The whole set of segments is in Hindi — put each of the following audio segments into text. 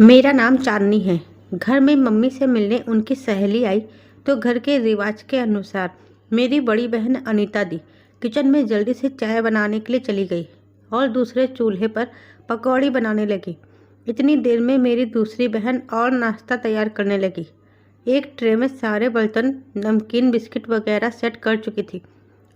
मेरा नाम चांदनी है। घर में मम्मी से मिलने उनकी सहेली आई तो घर के रिवाज के अनुसार मेरी बड़ी बहन अनीता दी किचन में जल्दी से चाय बनाने के लिए चली गई और दूसरे चूल्हे पर पकौड़ी बनाने लगी। इतनी देर में मेरी दूसरी बहन और नाश्ता तैयार करने लगी। एक ट्रे में सारे बर्तन, नमकीन, बिस्किट वगैरह सेट कर चुकी थी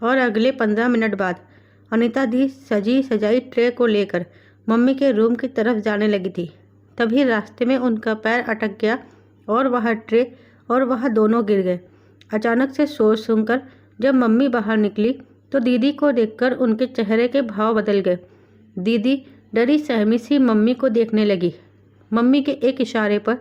और अगले 15 मिनट बाद अनीता दी सजी सजाई ट्रे को लेकर मम्मी के रूम की तरफ जाने लगी थी। तभी रास्ते में उनका पैर अटक गया और वह ट्रे और वह दोनों गिर गए। अचानक से शोर सुनकर जब मम्मी बाहर निकली तो दीदी को देखकर उनके चेहरे के भाव बदल गए। दीदी डरी सहमी सी मम्मी को देखने लगी। मम्मी के एक इशारे पर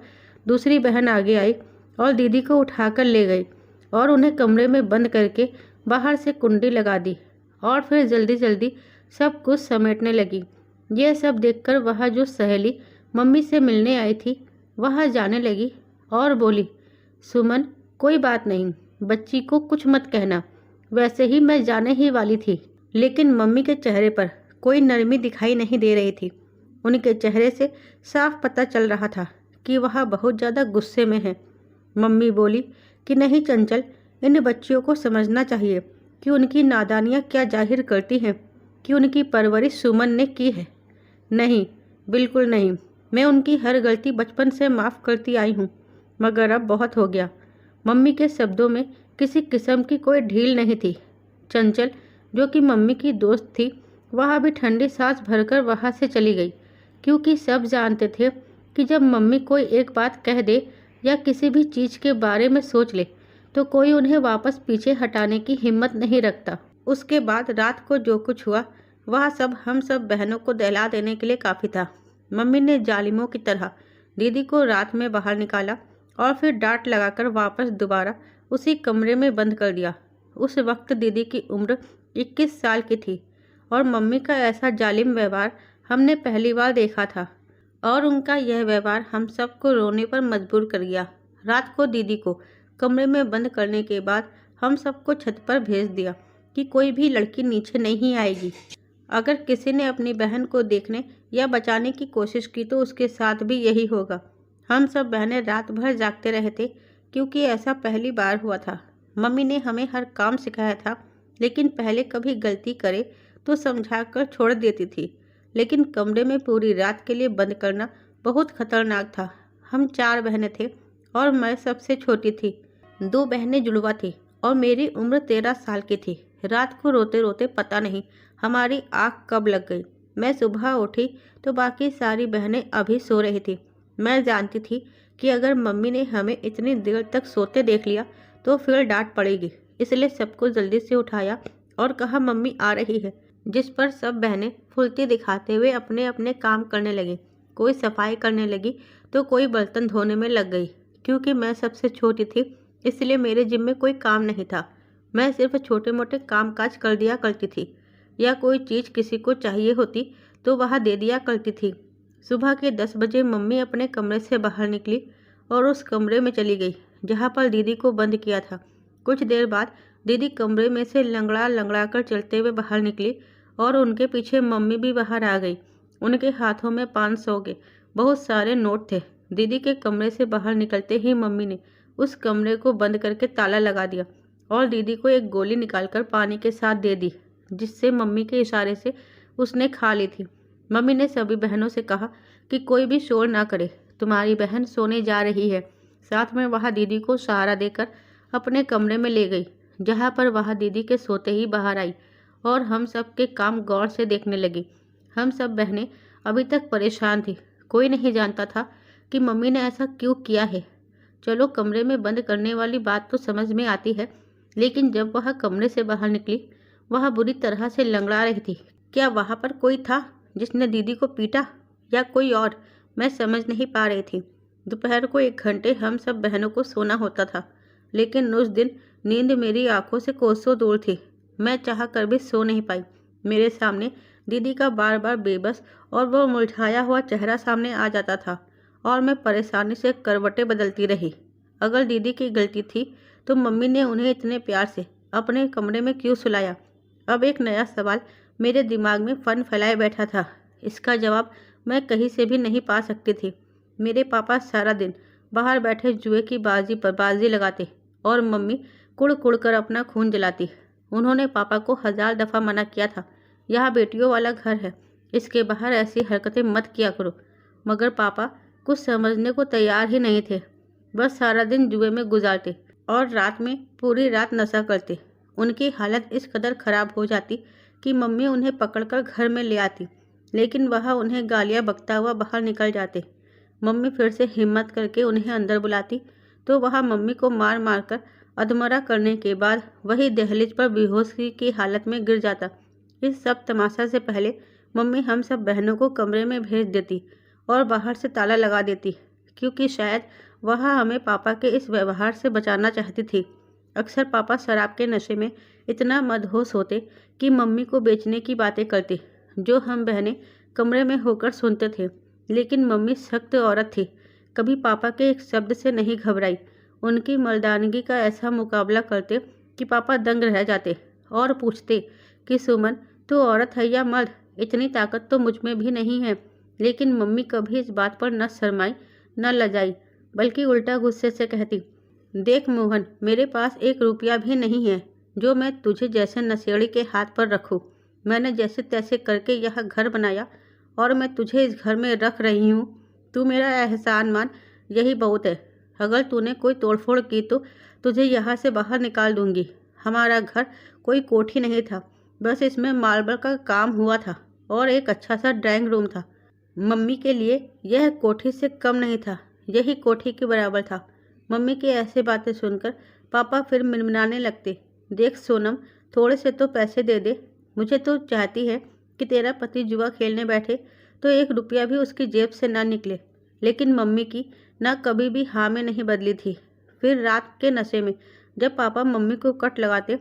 दूसरी बहन आगे आई और दीदी को उठाकर ले गई और उन्हें कमरे में बंद करके बाहर से कुंडी लगा दी और फिर जल्दी जल्दी सब कुछ समेटने लगी। यह सब देखकर वह जो सहेली मम्मी से मिलने आई थी वह जाने लगी और बोली, सुमन कोई बात नहीं, बच्ची को कुछ मत कहना, वैसे ही मैं जाने ही वाली थी। लेकिन मम्मी के चेहरे पर कोई नरमी दिखाई नहीं दे रही थी। उनके चेहरे से साफ पता चल रहा था कि वह बहुत ज़्यादा गुस्से में है। मम्मी बोली कि नहीं चंचल, इन बच्चियों को समझना चाहिए कि उनकी नादानियाँ क्या जाहिर करती हैं कि उनकी परवरिश सुमन ने की है। नहीं, बिल्कुल नहीं, मैं उनकी हर गलती बचपन से माफ़ करती आई हूँ, मगर अब बहुत हो गया। मम्मी के शब्दों में किसी किस्म की कोई ढील नहीं थी। चंचल जो कि मम्मी की दोस्त थी वह भी ठंडी सांस भरकर वहाँ से चली गई, क्योंकि सब जानते थे कि जब मम्मी कोई एक बात कह दे या किसी भी चीज़ के बारे में सोच ले तो कोई उन्हें वापस पीछे हटाने की हिम्मत नहीं रखता। उसके बाद रात को जो कुछ हुआ वह सब हम सब बहनों को दहला देने के लिए काफ़ी था। मम्मी ने जालिमों की तरह दीदी को रात में बाहर निकाला और फिर डांट लगाकर वापस दोबारा उसी कमरे में बंद कर दिया। उस वक्त दीदी की उम्र 21 साल की थी और मम्मी का ऐसा जालिम व्यवहार हमने पहली बार देखा था और उनका यह व्यवहार हम सबको रोने पर मजबूर कर गया। रात को दीदी को कमरे में बंद करने के बाद हम सबको छत पर भेज दिया कि कोई भी लड़की नीचे नहीं आएगी। अगर किसी ने अपनी बहन को देखने या बचाने की कोशिश की तो उसके साथ भी यही होगा। हम सब बहनें रात भर जागते रहे थे क्योंकि ऐसा पहली बार हुआ था। मम्मी ने हमें हर काम सिखाया था, लेकिन पहले कभी गलती करे तो समझाकर छोड़ देती थी, लेकिन कमरे में पूरी रात के लिए बंद करना बहुत खतरनाक था। हम 4 बहनें थे और मैं सबसे छोटी थी। 2 बहनें जुड़वा थी और मेरी उम्र 13 साल की थी। रात को रोते रोते पता नहीं हमारी आँख कब लग गई। मैं सुबह उठी तो बाकी सारी बहनें अभी सो रही थी। मैं जानती थी कि अगर मम्मी ने हमें इतनी देर तक सोते देख लिया तो फिर डांट पड़ेगी, इसलिए सबको जल्दी से उठाया और कहा मम्मी आ रही है, जिस पर सब बहनें फुर्ती दिखाते हुए अपने अपने काम करने लगी। कोई सफाई करने लगी तो कोई बर्तन धोने में लग गई। क्योंकि मैं सबसे छोटी थी इसलिए मेरे जिम्मे कोई काम नहीं था। मैं सिर्फ छोटे मोटे काम काज कर दिया करती थी या कोई चीज़ किसी को चाहिए होती तो वह दे दिया करती थी। सुबह के 10 बजे मम्मी अपने कमरे से बाहर निकली और उस कमरे में चली गई जहाँ पर दीदी को बंद किया था। कुछ देर बाद दीदी कमरे में से लंगड़ा लंगड़ा कर चलते हुए बाहर निकली और उनके पीछे मम्मी भी बाहर आ गई। उनके हाथों में 500 के बहुत सारे नोट थे। दीदी के कमरे से बाहर निकलते ही मम्मी ने उस कमरे को बंद करके ताला लगा दिया और दीदी को एक गोली निकालकर पानी के साथ दे दी, जिससे मम्मी के इशारे से उसने खा ली थी। मम्मी ने सभी बहनों से कहा कि कोई भी शोर ना करे, तुम्हारी बहन सोने जा रही है। साथ में वह दीदी को सहारा देकर अपने कमरे में ले गई, जहाँ पर वह दीदी के सोते ही बाहर आई और हम सब के काम गौर से देखने लगी। हम सब बहनें अभी तक परेशान थी। कोई नहीं जानता था कि मम्मी ने ऐसा क्यों किया है। चलो, कमरे में बंद करने वाली बात तो समझ में आती है, लेकिन जब वह कमरे से बाहर निकली वह बुरी तरह से लंगड़ा रही थी। क्या वहाँ पर कोई था जिसने दीदी को पीटा या कोई और? मैं समझ नहीं पा रही थी। दोपहर को 1 घंटे हम सब बहनों को सोना होता था, लेकिन उस दिन नींद मेरी आंखों से कोसों दूर थी। मैं चाह कर भी सो नहीं पाई। मेरे सामने दीदी का बार बार बेबस और वो मुरझाया हुआ चेहरा सामने आ जाता था और मैं परेशानी से करवटें बदलती रही। अगर दीदी की गलती थी तो मम्मी ने उन्हें इतने प्यार से अपने कमरे में क्यों सुलाया? अब एक नया सवाल मेरे दिमाग में फन फैलाए बैठा था। इसका जवाब मैं कहीं से भी नहीं पा सकती थी। मेरे पापा सारा दिन बाहर बैठे जुए की बाजी पर बाजी लगाते और मम्मी कुड़ कुड़ कर अपना खून जलाती। उन्होंने पापा को 1000 दफ़ा मना किया था, यह बेटियों वाला घर है, इसके बाहर ऐसी हरकतें मत किया करो, मगर पापा कुछ समझने को तैयार ही नहीं थे। बस सारा दिन जुए में गुजारते और रात में पूरी रात नशा करते। उनकी हालत इस कदर खराब हो जाती कि मम्मी उन्हें पकड़कर घर में ले आती, लेकिन वह उन्हें गालियाँ बकता हुआ बाहर निकल जाते। मम्मी फिर से हिम्मत करके उन्हें अंदर बुलाती तो वह मम्मी को मार मार कर अधमरा करने के बाद वही दहलीज पर बेहोशी की हालत में गिर जाता। इस सब तमाशा से पहले मम्मी हम सब बहनों को कमरे में भेज देती और बाहर से ताला लगा देती, क्योंकि शायद वह हमें पापा के इस व्यवहार से बचाना चाहती थी। अक्सर पापा शराब के नशे में इतना मदहोश होते कि मम्मी को बेचने की बातें करते, जो हम बहनें कमरे में होकर सुनते थे। लेकिन मम्मी सख्त औरत थी, कभी पापा के एक शब्द से नहीं घबराई। उनकी मर्दानगी का ऐसा मुकाबला करते कि पापा दंग रह जाते और पूछते कि सुमन, तू औरत है या मर्द? इतनी ताकत तो मुझ में भी नहीं है। लेकिन मम्मी कभी इस बात पर न शर्माई न लजाई, बल्कि उल्टा गुस्से से कहती, देख मोहन, मेरे पास 1 रुपया भी नहीं है जो मैं तुझे जैसे नशेड़ी के हाथ पर रखूं। मैंने जैसे तैसे करके यह घर बनाया और मैं तुझे इस घर में रख रही हूँ। तू मेरा एहसान मान, यही बहुत है। अगर तूने कोई तोड़फोड़ की तो तुझे यहाँ से बाहर निकाल दूंगी। हमारा घर कोई कोठी नहीं था, बस इसमें मार्बल का काम हुआ था और एक अच्छा सा ड्राइंग रूम था। मम्मी के लिए यह कोठी से कम नहीं था, यही कोठी के बराबर था। मम्मी की ऐसे बातें सुनकर पापा फिर मिनमिनाने लगते, देख सोनम, थोड़े से तो पैसे दे दे। मुझे तो चाहती है कि तेरा पति जुआ खेलने बैठे तो 1 रुपया भी उसकी जेब से ना निकले। लेकिन मम्मी की ना कभी भी हाँ में नहीं बदली थी। फिर रात के नशे में जब पापा मम्मी को कट लगाते,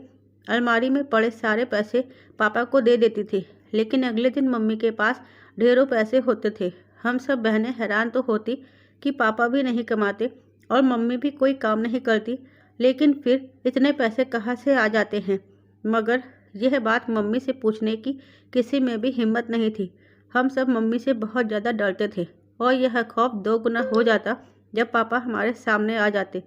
अलमारी में पड़े सारे पैसे पापा को दे देती थी। लेकिन अगले दिन मम्मी के पास ढेरों पैसे होते थे। हम सब बहनें हैरान तो होती कि पापा भी नहीं कमाते और मम्मी भी कोई काम नहीं करती, लेकिन फिर इतने पैसे कहाँ से आ जाते हैं। मगर यह बात मम्मी से पूछने की किसी में भी हिम्मत नहीं थी। हम सब मम्मी से बहुत ज़्यादा डरते थे और यह खौफ 2 गुना हो जाता जब पापा हमारे सामने आ जाते।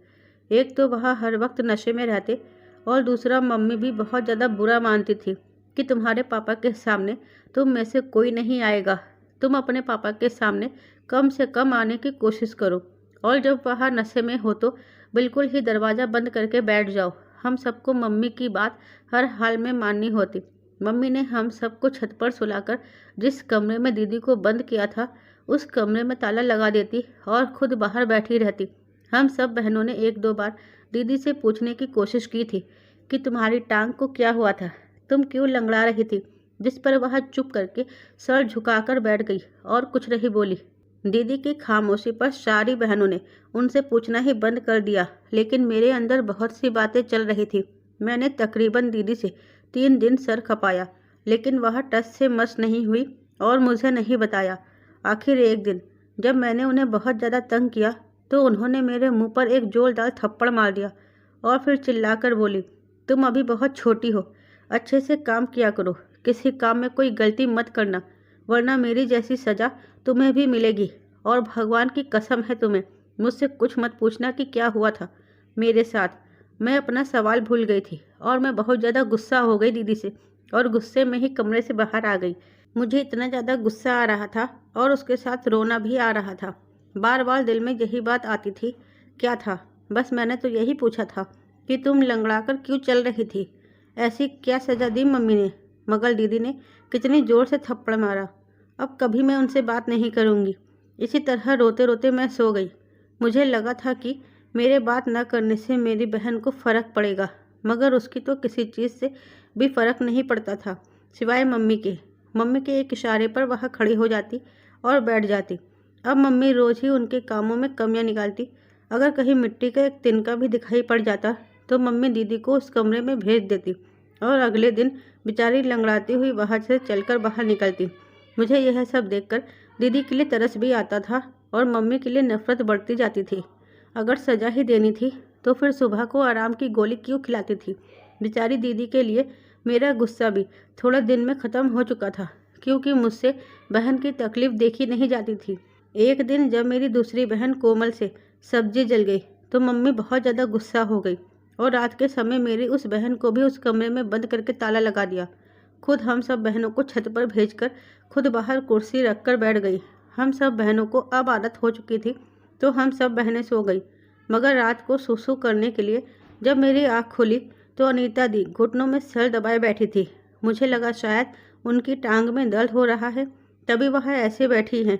एक तो वह हर वक्त नशे में रहते और दूसरा मम्मी भी बहुत ज़्यादा बुरा मानती थी कि तुम्हारे पापा के सामने तुम में से कोई नहीं आएगा। तुम अपने पापा के सामने कम से कम आने की कोशिश करो और जब वह नशे में हो तो बिल्कुल ही दरवाज़ा बंद करके बैठ जाओ। हम सबको मम्मी की बात हर हाल में माननी होती। मम्मी ने हम सबको छत पर सुलाकर जिस कमरे में दीदी को बंद किया था, उस कमरे में ताला लगा देती और खुद बाहर बैठी रहती। हम सब बहनों ने 1-2 बार दीदी से पूछने की कोशिश की थी कि तुम्हारी टांग को क्या हुआ था, तुम क्यों लंगड़ा रही थी, जिस पर वह चुप करके सर झुकाकर बैठ गई और कुछ नहीं बोली। दीदी की खामोशी पर सारी बहनों ने उनसे पूछना ही बंद कर दिया। लेकिन मेरे अंदर बहुत सी बातें चल रही थी। मैंने तकरीबन दीदी से 3 दिन सर खपाया, लेकिन वह टस से मस नहीं हुई और मुझे नहीं बताया। आखिर एक दिन जब मैंने उन्हें बहुत ज़्यादा तंग किया तो उन्होंने मेरे मुंह पर एक जोरदार थप्पड़ मार दिया और फिर चिल्लाकर बोली, तुम अभी बहुत छोटी हो, अच्छे से काम किया करो, किसी काम में कोई गलती मत करना, वरना मेरी जैसी सज़ा तुम्हें भी मिलेगी। और भगवान की कसम है तुम्हें मुझसे कुछ मत पूछना कि क्या हुआ था मेरे साथ। मैं अपना सवाल भूल गई थी और मैं बहुत ज़्यादा गुस्सा हो गई दीदी से और गुस्से में ही कमरे से बाहर आ गई। मुझे इतना ज़्यादा गुस्सा आ रहा था और उसके साथ रोना भी आ रहा था। बार बार दिल में यही बात आती थी, क्या था, बस मैंने तो यही पूछा था कि तुम लंगड़ा कर क्यों चल रही थी, ऐसी क्या सज़ा दी मम्मी ने। मगर दीदी ने कितनी ज़ोर से थप्पड़ मारा। अब कभी मैं उनसे बात नहीं करूँगी। इसी तरह रोते रोते मैं सो गई। मुझे लगा था कि मेरे बात न करने से मेरी बहन को फ़र्क पड़ेगा, मगर उसकी तो किसी चीज़ से भी फ़र्क नहीं पड़ता था सिवाय मम्मी के। मम्मी के एक इशारे पर वह खड़ी हो जाती और बैठ जाती। अब मम्मी रोज़ ही उनके कामों में कमियां निकालती। अगर कहीं मिट्टी का एक तिनका भी दिखाई पड़ जाता तो मम्मी दीदी को उस कमरे में भेज देती और अगले दिन बेचारी लंगड़ाती हुई वहाँ से चलकर बाहर निकलती। मुझे यह सब देखकर दीदी के लिए तरस भी आता था और मम्मी के लिए नफ़रत बढ़ती जाती थी। अगर सज़ा ही देनी थी तो फिर सुबह को आराम की गोली क्यों खिलाती थी। बेचारी दीदी के लिए मेरा गुस्सा भी थोड़े दिन में ख़त्म हो चुका था, क्योंकि मुझसे बहन की तकलीफ़ देखी नहीं जाती थी। एक दिन जब मेरी दूसरी बहन कोमल से सब्जी जल गई तो मम्मी बहुत ज़्यादा गुस्सा हो गई और रात के समय मेरी उस बहन को भी उस कमरे में बंद करके ताला लगा दिया। खुद हम सब बहनों को छत पर भेजकर खुद बाहर कुर्सी रखकर बैठ गई। हम सब बहनों को अब आदत हो चुकी थी तो हम सब बहनें सो गई। मगर रात को सूसू करने के लिए जब मेरी आँख खुली तो अनीता दी घुटनों में सर दबाए बैठी थी। मुझे लगा शायद उनकी टांग में दर्द हो रहा है, तभी वह ऐसे बैठी हैं।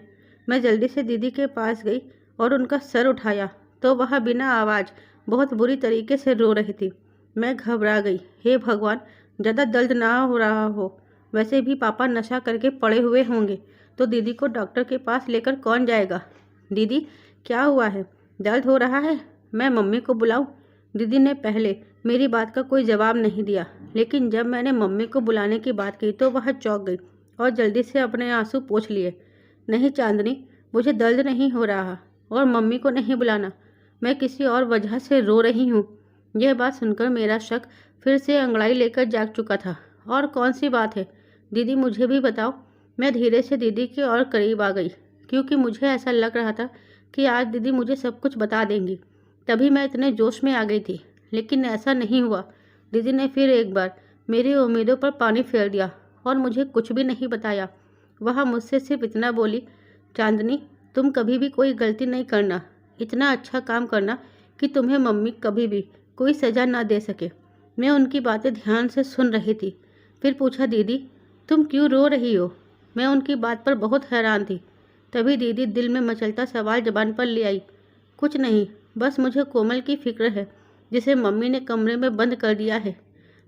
मैं जल्दी से दीदी के पास गई और उनका सर उठाया तो वह बिना आवाज़ बहुत बुरी तरीके से रो रही थी। मैं घबरा गई। हे भगवान, ज़्यादा दर्द ना हो रहा हो। वैसे भी पापा नशा करके पड़े हुए होंगे तो दीदी को डॉक्टर के पास लेकर कौन जाएगा। दीदी, क्या हुआ है? दर्द हो रहा है? मैं मम्मी को बुलाऊं? दीदी ने पहले मेरी बात का कोई जवाब नहीं दिया, लेकिन जब मैंने मम्मी को बुलाने की बात की तो वह चौंक गई और जल्दी से अपने आंसू पोंछ लिए। नहीं चांदनी, मुझे दर्द नहीं हो रहा और मम्मी को नहीं बुलाना। मैं किसी और वजह से रो रही हूँ। यह बात सुनकर मेरा शक फिर से अंगड़ाई लेकर जाग चुका था। और कौन सी बात है दीदी, मुझे भी बताओ। मैं धीरे से दीदी के और करीब आ गई क्योंकि मुझे ऐसा लग रहा था कि आज दीदी मुझे सब कुछ बता देंगी। तभी मैं इतने जोश में आ गई थी, लेकिन ऐसा नहीं हुआ। दीदी ने फिर एक बार मेरी उम्मीदों पर पानी फेर दिया और मुझे कुछ भी नहीं बताया। वह मुझसे सिर्फ इतना बोली, चांदनी, तुम कभी भी कोई गलती नहीं करना। इतना अच्छा काम करना कि तुम्हें मम्मी कभी भी कोई सज़ा ना दे सके। मैं उनकी बातें ध्यान से सुन रही थी। फिर पूछा, दीदी तुम क्यों रो रही हो? मैं उनकी बात पर बहुत हैरान थी। तभी दीदी दिल में मचलता सवाल जबान पर ले आई, कुछ नहीं, बस मुझे कोमल की फिक्र है जिसे मम्मी ने कमरे में बंद कर दिया है।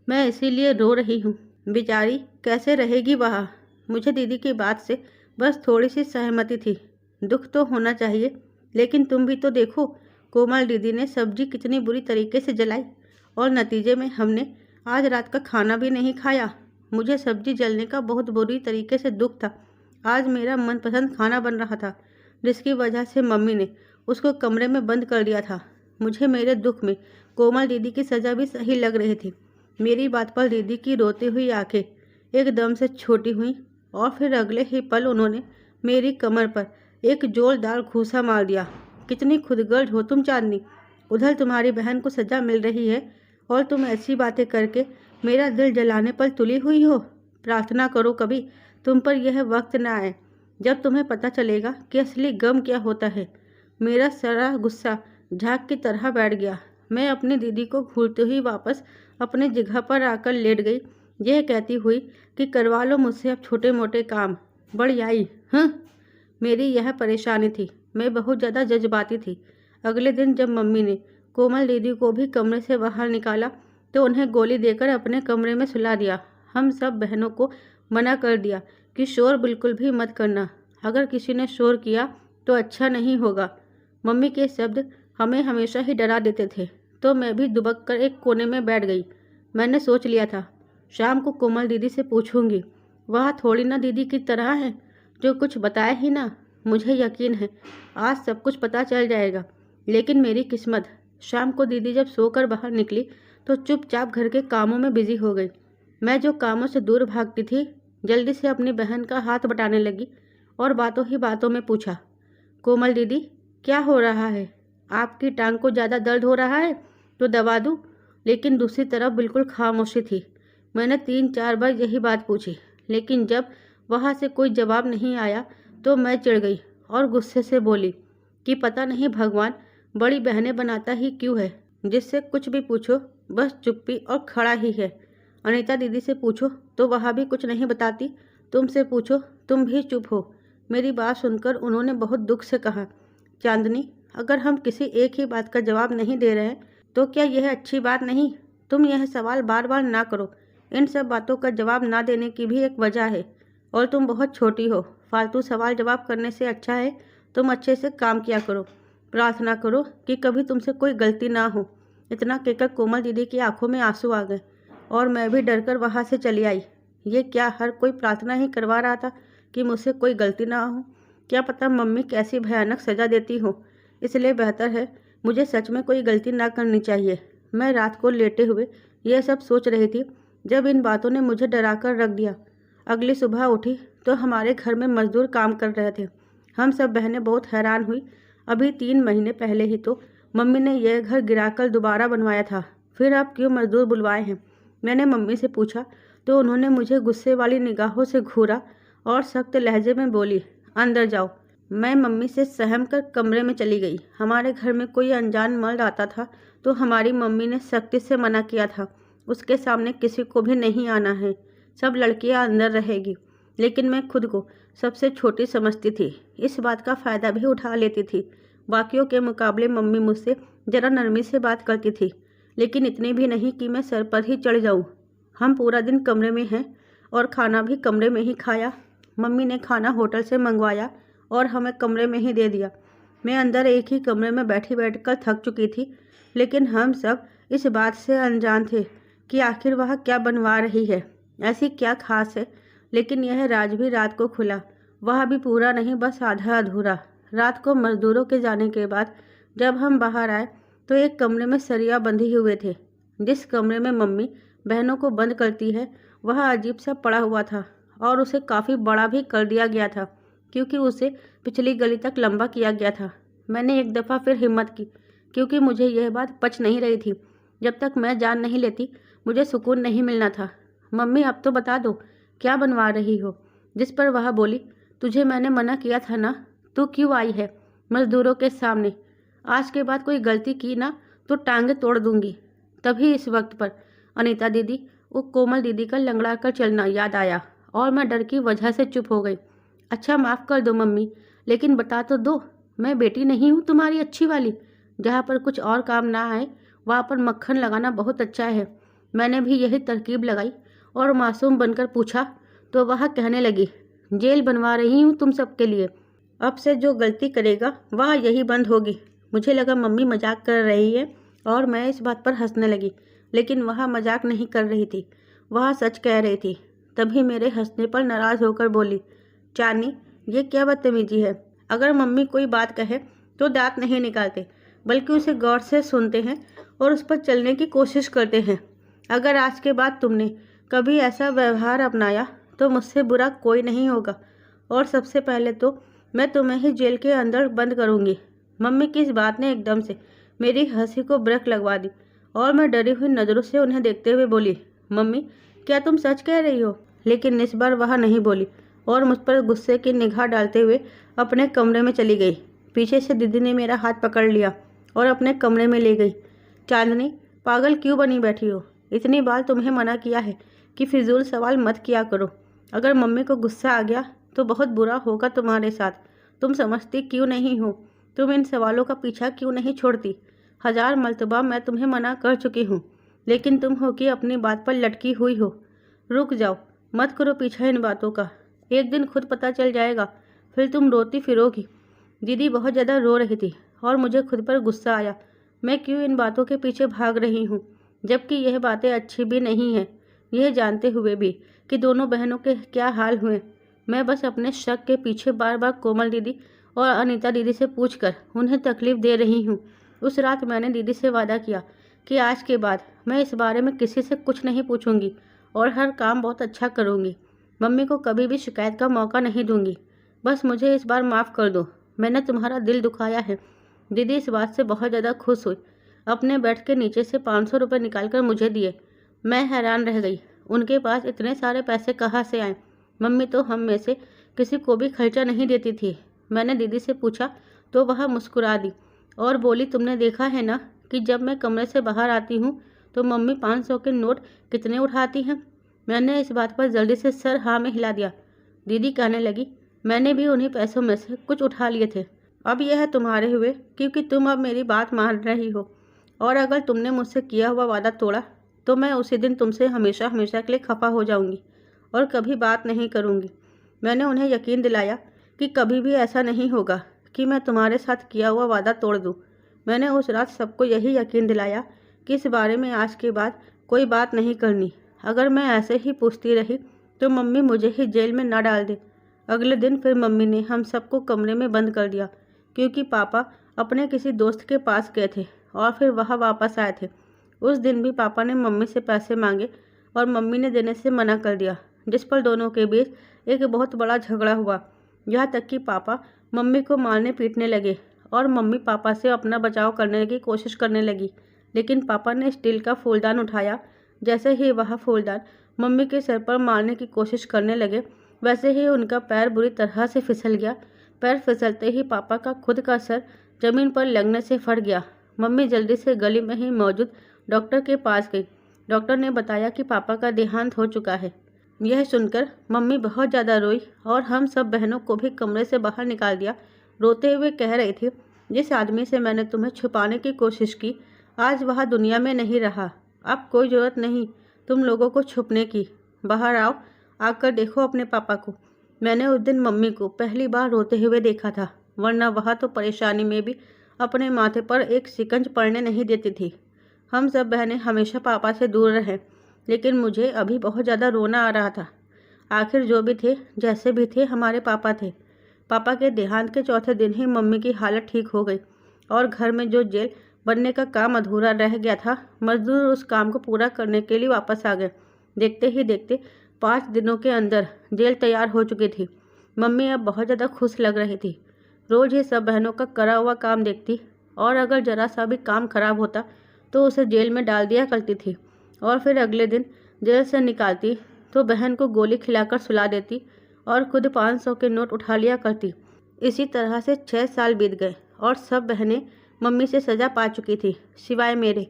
मैं इसीलिए रो रही हूँ। बेचारी कैसे रहेगी वहाँ। मुझे दीदी की बात से बस थोड़ी सी सहमति थी। दुख तो होना चाहिए, लेकिन तुम भी तो देखो, कोमल दीदी ने सब्जी कितनी बुरी तरीके से जलाई और नतीजे में हमने आज रात का खाना भी नहीं खाया। मुझे सब्जी जलने का बहुत बुरी तरीके से दुख था। आज मेरा मनपसंद खाना बन रहा था जिसकी वजह से मम्मी ने उसको कमरे में बंद कर दिया था। मुझे मेरे दुख में कोमल दीदी की सज़ा भी सही लग रही थी। मेरी बात पर दीदी की रोती हुई आंखें एकदम से छोटी हुईं और फिर अगले ही पल उन्होंने मेरी कमर पर एक जोरदार घूंसा मार दिया। कितनी खुदगर्ज हो तुम चांदनी। उधर तुम्हारी बहन को सज़ा मिल रही है और तुम ऐसी बातें करके मेरा दिल जलाने पर तुली हुई हो। प्रार्थना करो कभी तुम पर यह वक्त न आए जब तुम्हें पता चलेगा कि असली गम क्या होता है। मेरा सारा गुस्सा झाग की तरह बैठ गया। मैं अपनी दीदी को घूरते हुई वापस अपने जगह पर आकर लेट गई, यह कहती हुई कि करवा लो मुझसे अब छोटे मोटे काम। बड़ी आई मेरी यह परेशानी थी। मैं बहुत ज़्यादा जज्बाती थी। अगले दिन जब मम्मी ने कोमल दीदी को भी कमरे से बाहर निकाला तो उन्हें गोली देकर अपने कमरे में सुला दिया। हम सब बहनों को मना कर दिया कि शोर बिल्कुल भी मत करना। अगर किसी ने शोर किया तो अच्छा नहीं होगा। मम्मी के शब्द हमें हमेशा ही डरा देते थे, तो मैं भी दुबक कर एक कोने में बैठ गई। मैंने सोच लिया था शाम को कोमल दीदी से पूछूंगी। वह थोड़ी ना दीदी की तरह है जो कुछ बताए ही ना। मुझे यकीन है आज सब कुछ पता चल जाएगा। लेकिन मेरी किस्मत, शाम को दीदी जब सोकर बाहर निकली तो चुपचाप घर के कामों में बिजी हो गई। मैं जो कामों से दूर भागती थी, जल्दी से अपनी बहन का हाथ बटाने लगी और बातों ही बातों में पूछा, कोमल दीदी क्या हो रहा है? आपकी टांग को ज़्यादा दर्द हो रहा है तो दवा दूँ? लेकिन दूसरी तरफ बिल्कुल खामोशी थी। मैंने 3-4 बार यही बात पूछी, लेकिन जब वहाँ से कोई जवाब नहीं आया तो मैं चिढ़ गई और गुस्से से बोली कि पता नहीं भगवान बड़ी बहनें बनाता ही क्यों है, जिससे कुछ भी पूछो बस चुप्पी और खड़ा ही है। अनीता दीदी से पूछो तो वह भी कुछ नहीं बताती, तुमसे पूछो तुम भी चुप हो। मेरी बात सुनकर उन्होंने बहुत दुख से कहा, चांदनी, अगर हम किसी एक ही बात का जवाब नहीं दे रहे हैं तो क्या यह अच्छी बात नहीं? तुम यह सवाल बार बार ना करो। इन सब बातों का जवाब ना देने की भी एक वजह है और तुम बहुत छोटी हो। फालतू सवाल जवाब करने से अच्छा है तुम अच्छे से काम किया करो। प्रार्थना करो कि कभी तुमसे कोई गलती ना हो। इतना कहकर कोमल दीदी की आंखों में आंसू आ गए और मैं भी डरकर वहाँ से चली आई। ये क्या हर कोई प्रार्थना ही करवा रहा था कि मुझसे कोई गलती ना हो? क्या पता मम्मी कैसी भयानक सज़ा देती हो। इसलिए बेहतर है मुझे सच में कोई गलती ना करनी चाहिए। मैं रात को लेटे हुए यह सब सोच रही थी जब इन बातों ने मुझे डरा कर रख दिया। अगली सुबह उठी तो हमारे घर में मजदूर काम कर रहे थे। हम सब बहनें बहुत हैरान हुई। अभी 3 महीने पहले ही तो मम्मी ने यह घर गिराकर दोबारा बनवाया था, फिर अब क्यों मजदूर बुलवाए हैं? मैंने मम्मी से पूछा तो उन्होंने मुझे गुस्से वाली निगाहों से घूरा और सख्त लहजे में बोली, अंदर जाओ। मैं मम्मी से सहम कर कमरे में चली गई। हमारे घर में कोई अनजान मर्द आता था तो हमारी मम्मी ने सख्ती से मना किया था, उसके सामने किसी को भी नहीं आना है, सब लड़कियां अंदर रहेगी। लेकिन मैं खुद को सबसे छोटी समझती थी, इस बात का फ़ायदा भी उठा लेती थी। बाकियों के मुकाबले मम्मी मुझसे ज़रा नरमी से बात करती थी, लेकिन इतनी भी नहीं कि मैं सर पर ही चढ़ जाऊं। हम पूरा दिन कमरे में हैं और खाना भी कमरे में ही खाया। मम्मी ने खाना होटल से मंगवाया और हमें कमरे में ही दे दिया। मैं अंदर एक ही कमरे में बैठकर थक चुकी थी, लेकिन हम सब इस बात से अनजान थे कि आखिर वह क्या बनवा रही है, ऐसी क्या खास है। लेकिन यह राज भी रात को खुला, वह भी पूरा नहीं, बस आधा अधूरा। रात को मजदूरों के जाने के बाद जब हम बाहर आए तो एक कमरे में सरिया बंधे हुए थे। जिस कमरे में मम्मी बहनों को बंद करती है वह अजीब सा पड़ा हुआ था और उसे काफ़ी बड़ा भी कर दिया गया था, क्योंकि उसे पिछली गली तक लंबा किया गया था। मैंने एक दफ़ा फिर हिम्मत की, क्योंकि मुझे यह बात पच नहीं रही थी। जब तक मैं जान नहीं लेती मुझे सुकून नहीं मिलना था। मम्मी अब तो बता दो, क्या बनवा रही हो? जिस पर वह बोली, तुझे मैंने मना किया था ना, तू क्यों आई है मजदूरों के सामने? आज के बाद कोई गलती की ना तो टांगे तोड़ दूंगी। तभी इस वक्त पर अनीता दीदी, वो कोमल दीदी का लंगड़ा कर चलना याद आया और मैं डर की वजह से चुप हो गई। अच्छा माफ़ कर दो मम्मी, लेकिन बता तो दो, मैं बेटी नहीं हूँ तुम्हारी अच्छी वाली? जहाँ पर कुछ और काम ना आए वहाँ पर मक्खन लगाना बहुत अच्छा है। मैंने भी यही तरकीब लगाई और मासूम बनकर पूछा तो वह कहने लगी, जेल बनवा रही हूँ तुम सबके लिए। अब से जो गलती करेगा वह यही बंद होगी। मुझे लगा मम्मी मजाक कर रही है और मैं इस बात पर हंसने लगी, लेकिन वह मजाक नहीं कर रही थी, वह सच कह रही थी। तभी मेरे हंसने पर नाराज़ होकर बोली, चांदनी ये क्या बदतमीजी है? अगर मम्मी कोई बात कहे तो दांत नहीं निकालते, बल्कि उसे गौर से सुनते हैं और उस पर चलने की कोशिश करते हैं। अगर आज के बाद तुमने कभी ऐसा व्यवहार अपनाया तो मुझसे बुरा कोई नहीं होगा, और सबसे पहले तो मैं तुम्हें ही जेल के अंदर बंद करूँगी। मम्मी की इस बात ने एकदम से मेरी हंसी को ब्रेक लगवा दी और मैं डरी हुई नज़रों से उन्हें देखते हुए बोली, मम्मी क्या तुम सच कह रही हो? लेकिन इस बार वह नहीं बोली और मुझ पर गुस्से की निगाह डालते हुए अपने कमरे में चली गई। पीछे से दीदी ने मेरा हाथ पकड़ लिया और अपने कमरे में ले गई। चांदनी पागल क्यों बनी बैठी हो? इतनी बार तुम्हें मना किया है कि फिजूल सवाल मत किया करो। अगर मम्मी को गुस्सा आ गया तो बहुत बुरा होगा तुम्हारे साथ। तुम समझती क्यों नहीं हो? तुम इन सवालों का पीछा क्यों नहीं छोड़ती? 1000 मर्तबा मैं तुम्हें मना कर चुकी हूँ, लेकिन तुम हो कि अपनी बात पर लटकी हुई हो। रुक जाओ, मत करो पीछा इन बातों का, एक दिन खुद पता चल जाएगा, फिर तुम रोती फिरोगी। दीदी बहुत ज़्यादा रो रही थी और मुझे खुद पर गुस्सा आया। मैं क्यों इन बातों के पीछे भाग रही हूँ, जबकि यह बातें अच्छी भी नहीं हैं, यह जानते हुए भी कि दोनों बहनों के क्या हाल हुए। मैं बस अपने शक के पीछे बार बार कोमल दीदी और अनीता दीदी से पूछकर उन्हें तकलीफ़ दे रही हूँ। उस रात मैंने दीदी से वादा किया कि आज के बाद मैं इस बारे में किसी से कुछ नहीं पूछूंगी और हर काम बहुत अच्छा करूँगी। मम्मी को कभी भी शिकायत का मौका नहीं दूंगी। बस मुझे इस बार माफ़ कर दो, मैंने तुम्हारा दिल दुखाया है। दीदी इस बात से बहुत ज़्यादा खुश हुई। अपने बेड के नीचे से 500 रुपये निकाल कर मुझे दिए। मैं हैरान रह गई, उनके पास इतने सारे पैसे कहाँ से आए? मम्मी तो हम में से किसी को भी खर्चा नहीं देती थी। मैंने दीदी से पूछा तो वह मुस्कुरा दी और बोली, तुमने देखा है ना कि जब मैं कमरे से बाहर आती हूँ तो मम्मी 500 के नोट कितने उठाती हैं। मैंने इस बात पर जल्दी से सर हाँ में हिला दिया। दीदी कहने लगी, मैंने भी उन्हीं पैसों में से कुछ उठा लिए थे। अब यह तुम्हारे हुए क्योंकि तुम अब मेरी बात मान रही हो, और अगर तुमने मुझसे किया हुआ वादा तोड़ा तो मैं उसी दिन तुमसे हमेशा हमेशा के लिए खफा हो जाऊंगी और कभी बात नहीं करूंगी। मैंने उन्हें यकीन दिलाया कि कभी भी ऐसा नहीं होगा कि मैं तुम्हारे साथ किया हुआ वादा तोड़ दूं। मैंने उस रात सबको यही यकीन दिलाया कि इस बारे में आज के बाद कोई बात नहीं करनी। अगर मैं ऐसे ही पूछती रही तो मम्मी मुझे ही जेल में ना डाल दे। अगले दिन फिर मम्मी ने हम सबको कमरे में बंद कर दिया, क्योंकि पापा अपने किसी दोस्त के पास गए थे और फिर वह वापस आए थे। उस दिन भी पापा ने मम्मी से पैसे मांगे और मम्मी ने देने से मना कर दिया, जिस पर दोनों के बीच एक बहुत बड़ा झगड़ा हुआ। यहाँ तक कि पापा मम्मी को मारने पीटने लगे और मम्मी पापा से अपना बचाव करने की कोशिश करने लगी। लेकिन पापा ने स्टील का फूलदान उठाया। जैसे ही वह फूलदान मम्मी के सर पर मारने की कोशिश करने लगे, वैसे ही उनका पैर बुरी तरह से फिसल गया। पैर फिसलते ही पापा का खुद का सर जमीन पर लगने से फट गया। मम्मी जल्दी से गली में ही मौजूद डॉक्टर के पास गई। डॉक्टर ने बताया कि पापा का देहांत हो चुका है। यह सुनकर मम्मी बहुत ज़्यादा रोई और हम सब बहनों को भी कमरे से बाहर निकाल दिया। रोते हुए कह रही थी, जिस आदमी से मैंने तुम्हें छुपाने की कोशिश की, आज वह दुनिया में नहीं रहा। अब कोई ज़रूरत नहीं तुम लोगों को छुपने की। बाहर आओ, आकर देखो अपने पापा को। मैंने उस दिन मम्मी को पहली बार रोते हुए देखा था, वरना वह तो परेशानी में भी अपने माथे पर एक शिकंज पड़ने नहीं देती थी। हम सब बहनें हमेशा पापा से दूर रहे, लेकिन मुझे अभी बहुत ज़्यादा रोना आ रहा था। आखिर जो भी थे, जैसे भी थे, हमारे पापा थे। पापा के देहांत के चौथे दिन ही मम्मी की हालत ठीक हो गई और घर में जो जेल बनने का काम अधूरा रह गया था, मजदूर उस काम को पूरा करने के लिए वापस आ गए। देखते ही देखते 5 दिनों के अंदर जेल तैयार हो चुकी थी। मम्मी अब बहुत ज़्यादा खुश लग रही थी। रोज़ ही सब बहनों का करा हुआ काम देखती और अगर ज़रा सा भी काम खराब होता तो उसे जेल में डाल दिया करती थी और फिर अगले दिन जेल से निकालती तो बहन को गोली खिलाकर सुला देती और खुद 500 के नोट उठा लिया करती। इसी तरह से 6 साल बीत गए और सब बहनें मम्मी से सज़ा पा चुकी थी, सिवाय मेरे,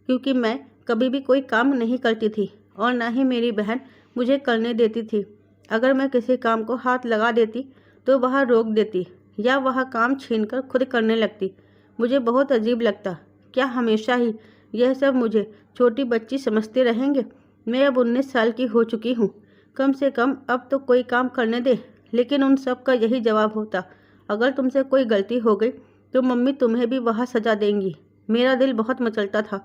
क्योंकि मैं कभी भी कोई काम नहीं करती थी और ना ही मेरी बहन मुझे करने देती थी। अगर मैं किसी काम को हाथ लगा देती तो वह रोक देती या वह काम छीनकर खुद करने लगती। मुझे बहुत अजीब लगता। क्या हमेशा ही यह सब मुझे छोटी बच्ची समझते रहेंगे? मैं अब 19 साल की हो चुकी हूँ। कम से कम अब तो कोई काम करने दे। लेकिन उन सब का यही जवाब होता, अगर तुमसे कोई गलती हो गई तो मम्मी तुम्हें भी वह सज़ा देंगी। मेरा दिल बहुत मचलता था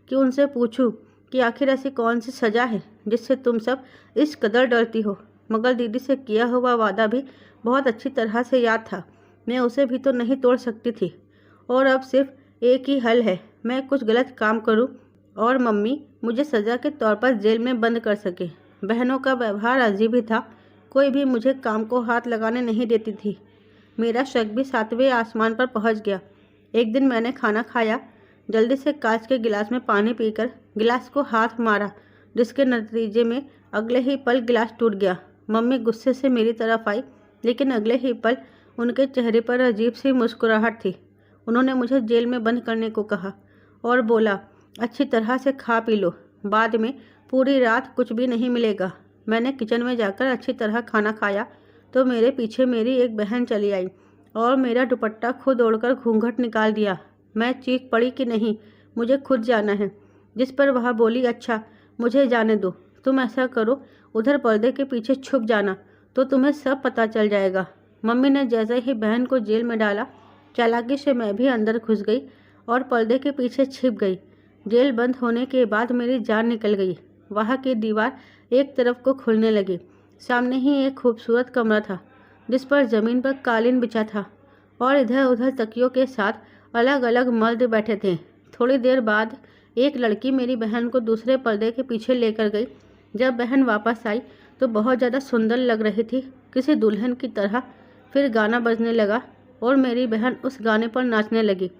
कि उनसे पूछूं कि आखिर ऐसी कौन सी सज़ा है जिससे तुम सब इस कदर डरती हो। मगर दीदी से किया हुआ वादा भी बहुत अच्छी तरह से याद था। मैं उसे भी तो नहीं तोड़ सकती थी और अब सिर्फ एक ही हल है, मैं कुछ गलत काम करूं और मम्मी मुझे सज़ा के तौर पर जेल में बंद कर सके। बहनों का व्यवहार अजीब ही था। कोई भी मुझे काम को हाथ लगाने नहीं देती थी। मेरा शक भी 7वें आसमान पर पहुंच गया। एक दिन मैंने खाना खाया, जल्दी से कांच के गिलास में पानी पीकर गिलास को हाथ मारा, जिसके नतीजे में अगले ही पल गिलास टूट गया। मम्मी गुस्से से मेरी तरफ आई, लेकिन अगले ही पल उनके चेहरे पर अजीब सी मुस्कुराहट थी। उन्होंने मुझे जेल में बंद करने को कहा और बोला, अच्छी तरह से खा पी लो, बाद में पूरी रात कुछ भी नहीं मिलेगा। मैंने किचन में जाकर अच्छी तरह खाना खाया तो मेरे पीछे मेरी एक बहन चली आई और मेरा दुपट्टा खुद ओढ़कर घूंघट निकाल दिया। मैं चीख पड़ी कि नहीं, मुझे खुद जाना है। जिस पर वह बोली, अच्छा मुझे जाने दो, तुम ऐसा करो उधर पर्दे के पीछे छुप जाना तो तुम्हें सब पता चल जाएगा। मम्मी ने जैसे ही बहन को जेल में डाला, चालाकी से मैं भी अंदर घुस गई और पर्दे के पीछे छिप गई। जेल बंद होने के बाद मेरी जान निकल गई। वहाँ की दीवार एक तरफ को खुलने लगी। सामने ही एक खूबसूरत कमरा था जिस पर ज़मीन पर कालीन बिछा था और इधर उधर तकियों के साथ अलग अलग मर्द बैठे थे। थोड़ी देर बाद एक लड़की मेरी बहन को दूसरे पर्दे के पीछे लेकर गई। जब बहन वापस आई तो बहुत ज़्यादा सुंदर लग रही थी, किसी दुल्हन की तरह। फिर गाना बजने लगा और मेरी बहन उस गाने पर नाचने लगी।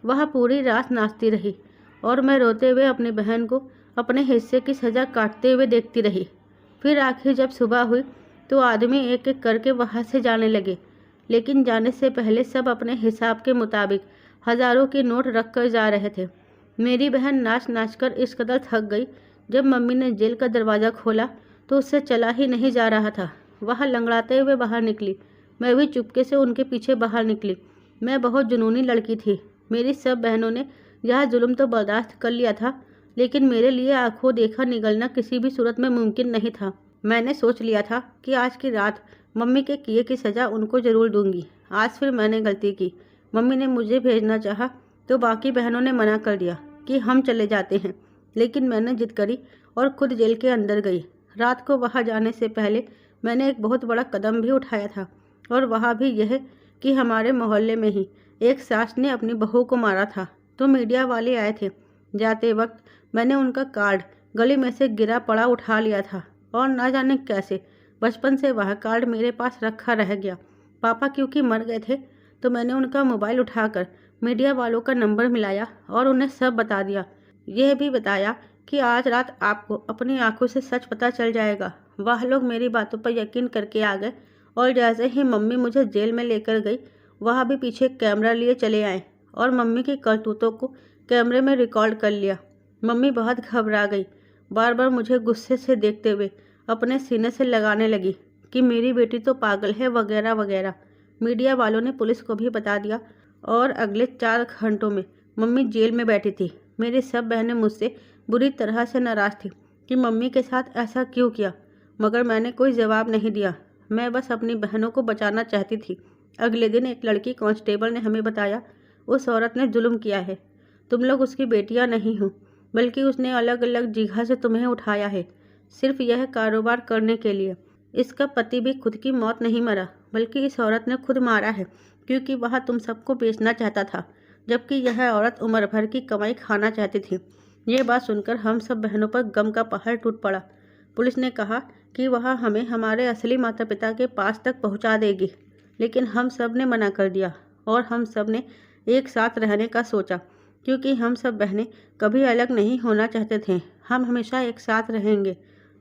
वह पूरी रात नाचती रही और मैं रोते हुए अपनी बहन को अपने हिस्से की सज़ा काटते हुए देखती रही। फिर आखिर जब सुबह हुई तो आदमी एक एक करके वहाँ से जाने लगे, लेकिन जाने से पहले सब अपने हिसाब के मुताबिक हज़ारों के नोट रख कर जा रहे थे। मेरी बहन नाच नाच कर इस कदर थक गई, जब मम्मी ने जेल का दरवाज़ा खोला तो उससे चला ही नहीं जा रहा था। वह लंगड़ाते हुए बाहर निकली। मैं भी चुपके से उनके पीछे बाहर निकली। मैं बहुत जुनूनी लड़की थी। मेरी सब बहनों ने यह जुल्म तो बर्दाश्त कर लिया था, लेकिन मेरे लिए आंखों देखा निगलना किसी भी सूरत में मुमकिन नहीं था। मैंने सोच लिया था कि आज की रात मम्मी के किए की सज़ा उनको ज़रूर दूंगी। आज फिर मैंने गलती की। मम्मी ने मुझे भेजना चाहा तो बाकी बहनों ने मना कर दिया कि हम चले जाते हैं, लेकिन मैंने जिद करी और खुद जेल के अंदर गई। रात को वहाँ जाने से पहले मैंने एक बहुत बड़ा कदम भी उठाया था, और वह भी यह कि हमारे मोहल्ले में ही एक सास ने अपनी बहू को मारा था, तो मीडिया वाले आए थे। जाते वक्त मैंने उनका कार्ड गली में से गिरा पड़ा उठा लिया था और ना जाने कैसे बचपन से वह कार्ड मेरे पास रखा रह गया। पापा क्योंकि मर गए थे तो मैंने उनका मोबाइल उठाकर मीडिया वालों का नंबर मिलाया और उन्हें सब बता दिया। यह भी बताया कि आज रात आपको अपनी आंखों से सच पता चल जाएगा। वह लोग मेरी बातों पर यकीन करके आ गए और जैसे ही मम्मी मुझे जेल में लेकर गई, वह भी पीछे कैमरा लिए चले आए और मम्मी की करतूतों को कैमरे में रिकॉर्ड कर लिया। मम्मी बहुत घबरा गई, बार बार मुझे गुस्से से देखते हुए अपने सीने से लगाने लगी कि मेरी बेटी तो पागल है वगैरह वगैरह। मीडिया वालों ने पुलिस को भी बता दिया और अगले 4 घंटों में मम्मी जेल में बैठी थी। मेरी सब बहनें मुझसे बुरी तरह से नाराज़ थी कि मम्मी के साथ ऐसा क्यों किया, मगर मैंने कोई जवाब नहीं दिया। मैं बस अपनी बहनों को बचाना चाहती थी। अगले दिन एक लड़की कांस्टेबल ने हमें बताया, उस औरत ने जुल्म किया है। तुम लोग उसकी बेटियां नहीं हो, बल्कि उसने अलग अलग जगह से तुम्हें उठाया है, सिर्फ यह कारोबार करने के लिए। इसका पति भी खुद की मौत नहीं मरा, बल्कि इस औरत ने खुद मारा है, क्योंकि वह तुम सबको बेचना चाहता था, जबकि यह औरत उम्र भर की कमाई खाना चाहती थी। ये बात सुनकर हम सब बहनों पर गम का पहाड़ टूट पड़ा। पुलिस ने कहा कि वह हमें हमारे असली माता पिता के पास तक पहुंचा देगी, लेकिन हम सब ने मना कर दिया और हम सब ने एक साथ रहने का सोचा, क्योंकि हम सब बहनें कभी अलग नहीं होना चाहते थे। हम हमेशा एक साथ रहेंगे।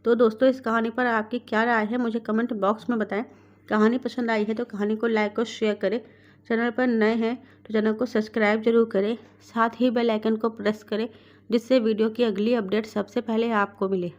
तो दोस्तों, इस कहानी पर आपकी क्या राय है, मुझे कमेंट बॉक्स में बताएं। कहानी पसंद आई है तो कहानी को लाइक और शेयर करें। चैनल पर नए हैं तो चैनल को सब्सक्राइब जरूर करें, साथ ही बेल आइकन को प्रेस करें, जिससे वीडियो की अगली अपडेट सबसे पहले आपको मिले।